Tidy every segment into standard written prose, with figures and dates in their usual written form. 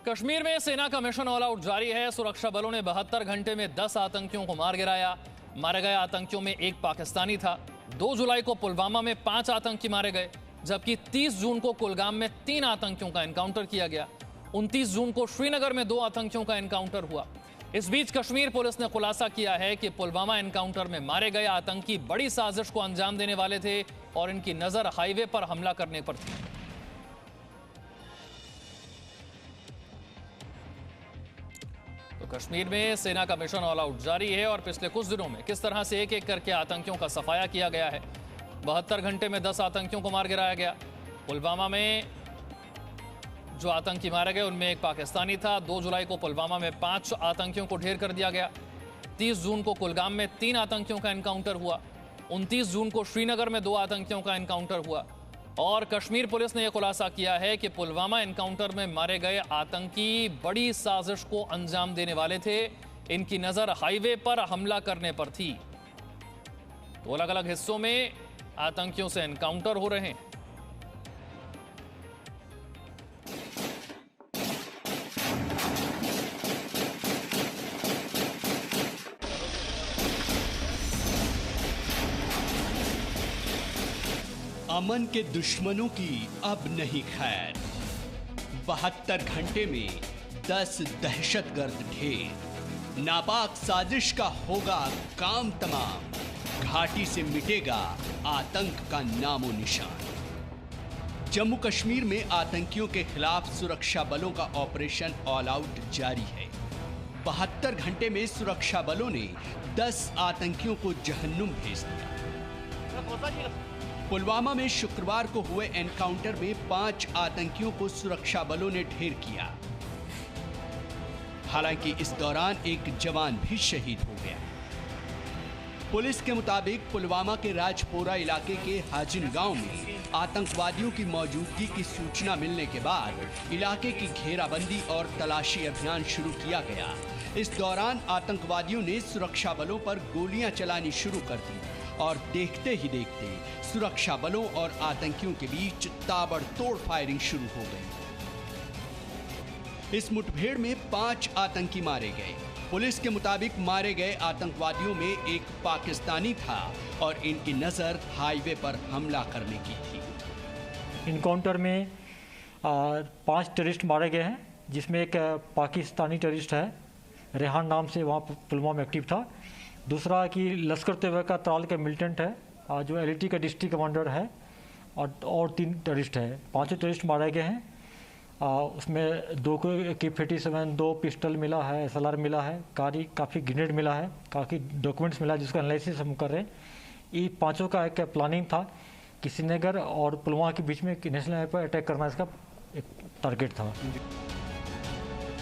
कश्मीर में सेना का मिशन ऑल आउट जारी है। सुरक्षा बलों ने 72 घंटे में 10 आतंकियों को मार गिराया। मारे गए आतंकियों में एक पाकिस्तानी था। 2 जुलाई को पुलवामा में 5 आतंकी मारे गए, जबकि 30 जून को कुलगाम में 3 आतंकियों का एनकाउंटर किया गया। 29 जून को श्रीनगर में 2 आतंकियों का एनकाउंटर हुआ। इस बीच कश्मीर पुलिस ने खुलासा किया है कि पुलवामा एनकाउंटर में मारे गए आतंकी बड़ी साजिश को अंजाम देने वाले थे और इनकी नजर हाईवे पर हमला करने पर थी। तो कश्मीर में सेना का मिशन ऑल आउट जारी है और पिछले कुछ दिनों में किस तरह से एक एक करके आतंकियों का सफाया किया गया है। 72 घंटे में 10 आतंकियों को मार गिराया गया। पुलवामा में जो आतंकी मारे गए उनमें एक पाकिस्तानी था। 2 जुलाई को पुलवामा में 5 आतंकियों को ढेर कर दिया गया। 30 जून को कुलगाम में 3 आतंकियों का एनकाउंटर हुआ। 29 जून को श्रीनगर में 2 आतंकियों का एनकाउंटर हुआ। और कश्मीर पुलिस ने यह खुलासा किया है कि पुलवामा एनकाउंटर में मारे गए आतंकी बड़ी साजिश को अंजाम देने वाले थे। इनकी नजर हाईवे पर हमला करने पर थी। तो अलग अलग हिस्सों में आतंकियों से एनकाउंटर हो रहे हैं। अमन के दुश्मनों की अब नहीं खैर। 72 घंटे में 10 दहशतगर्द ढेर। नापाक साजिश का होगा काम तमाम। घाटी से मिटेगा आतंक का नामो निशान। जम्मू कश्मीर में आतंकियों के खिलाफ सुरक्षा बलों का ऑपरेशन ऑल आउट जारी है। 72 घंटे में सुरक्षा बलों ने 10 आतंकियों को जहन्नुम भेज दिया। पुलवामा में शुक्रवार को हुए एनकाउंटर में 5 आतंकियों को सुरक्षा बलों ने ढेर किया। हालांकि इस दौरान एक जवान भी शहीद हो गया। पुलिस के मुताबिक पुलवामा के राजपोरा इलाके के हाजिन गांव में आतंकवादियों की मौजूदगी की सूचना मिलने के बाद इलाके की घेराबंदी और तलाशी अभियान शुरू किया गया। इस दौरान आतंकवादियों ने सुरक्षा बलों पर गोलियां चलानी शुरू कर दी और देखते ही देखते सुरक्षा बलों और आतंकियों के बीच ताबड़तोड़ फायरिंग शुरू हो गई। इस मुठभेड़ में 5 आतंकी मारे गए। पुलिस के मुताबिक मारे गए आतंकवादियों में एक पाकिस्तानी था और इनकी नजर हाईवे पर हमला करने की थी। इनकाउंटर में 5 टेररिस्ट मारे गए हैं, जिसमें एक पाकिस्तानी टेररिस्ट है, रेहान नाम से, वहाँ पुलवामा में एक्टिव था। दूसरा कि लश्कर तैयबा का त्राल का मिलिटेंट है, जो एलईटी का डिस्ट्रिक्ट कमांडर है, और 3 टेररिस्ट है। 5 टेररिस्ट मारे गए हैं। उसमें 2 को AK-47, 2 पिस्टल मिला है, SLR मिला है, काफ़ी ग्रेनेड मिला है, काफ़ी डॉक्यूमेंट्स मिला है, जिसका एनालिसिस हम कर रहे हैं। ये 5 का एक प्लानिंग था कि श्रीनगर और पुलवामा के बीच में नेशनल हाईवे पर अटैक करना इसका एक टारगेट था।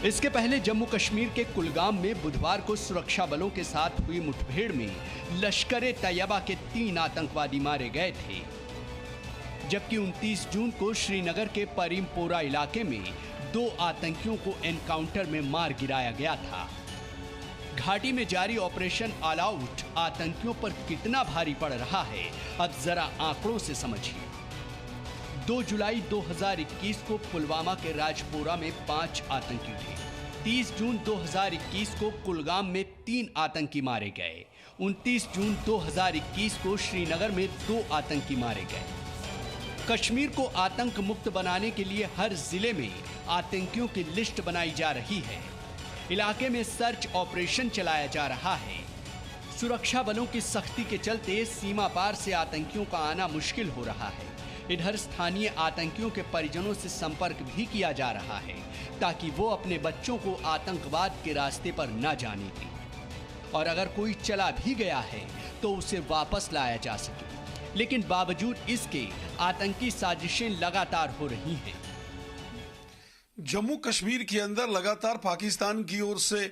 इसके पहले जम्मू कश्मीर के कुलगाम में बुधवार को सुरक्षा बलों के साथ हुई मुठभेड़ में लश्कर-ए-तैयबा के 3 आतंकवादी मारे गए थे, जबकि 29 जून को श्रीनगर के परीमपोरा इलाके में 2 आतंकियों को एनकाउंटर में मार गिराया गया था। घाटी में जारी ऑपरेशन ऑल आउट आतंकियों पर कितना भारी पड़ रहा है, अब जरा आंकड़ों से समझिए। 2 जुलाई 2021 को पुलवामा के राजपोरा में 5 आतंकी थे। 30 जून 2021 को कुलगाम में 3 आतंकी मारे गए। 29 जून 2021 को श्रीनगर में 2 आतंकी मारे गए। कश्मीर को आतंक मुक्त बनाने के लिए हर जिले में आतंकियों की लिस्ट बनाई जा रही है। इलाके में सर्च ऑपरेशन चलाया जा रहा है। सुरक्षा बलों की सख्ती के चलते सीमा पार से आतंकियों का आना मुश्किल हो रहा है। इधर स्थानीय आतंकियों के परिजनों से संपर्क भी किया जा रहा है, ताकि वो अपने बच्चों को आतंकवाद के रास्ते पर न जाने दें, और अगर कोई चला भी गया है तो उसे वापस लाया जा सके। लेकिन बावजूद इसके आतंकी साजिशें लगातार हो रही हैं। जम्मू कश्मीर के अंदर लगातार पाकिस्तान की ओर से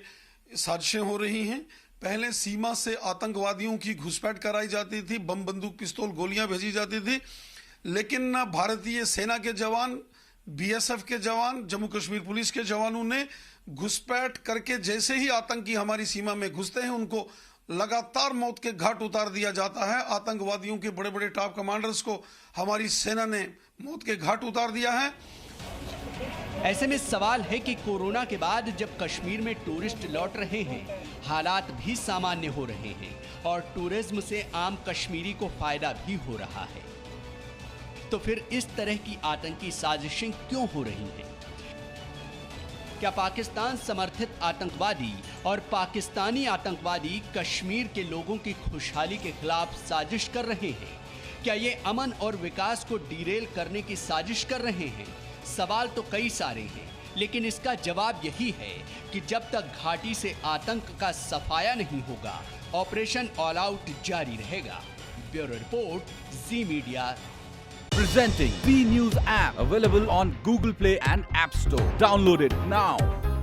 साजिशें हो रही हैं। पहले सीमा से आतंकवादियों की घुसपैठ कराई जाती थी, बम बंदूक पिस्तौल गोलियां भेजी जाती थी, लेकिन भारतीय सेना के जवान, BSF के जवान, जम्मू कश्मीर पुलिस के जवानों ने घुसपैठ करके जैसे ही आतंकी हमारी सीमा में घुसते हैं उनको लगातार मौत के घाट उतार दिया जाता है। आतंकवादियों के बड़े बड़े टॉप कमांडर्स को हमारी सेना ने मौत के घाट उतार दिया है। ऐसे में सवाल है कि कोरोना के बाद जब कश्मीर में टूरिस्ट लौट रहे हैं, हालात भी सामान्य हो रहे हैं और टूरिज्म से आम कश्मीरी को फायदा भी हो रहा है, तो फिर इस तरह की आतंकी साजिशें क्यों हो रही हैं? क्या पाकिस्तान समर्थित आतंकवादी और पाकिस्तानी आतंकवादी कश्मीर के लोगों की खुशहाली के खिलाफ साजिश कर रहे हैं? क्या ये अमन और विकास को डीरेल करने की साजिश कर रहे हैं? सवाल तो कई सारे हैं, लेकिन इसका जवाब यही है कि जब तक घाटी से आतंक का सफाया नहीं होगा, ऑपरेशन ऑल आउट जारी रहेगा। Bureau report, ji media. Presenting B News app, available on Google Play and App Store. Download it now.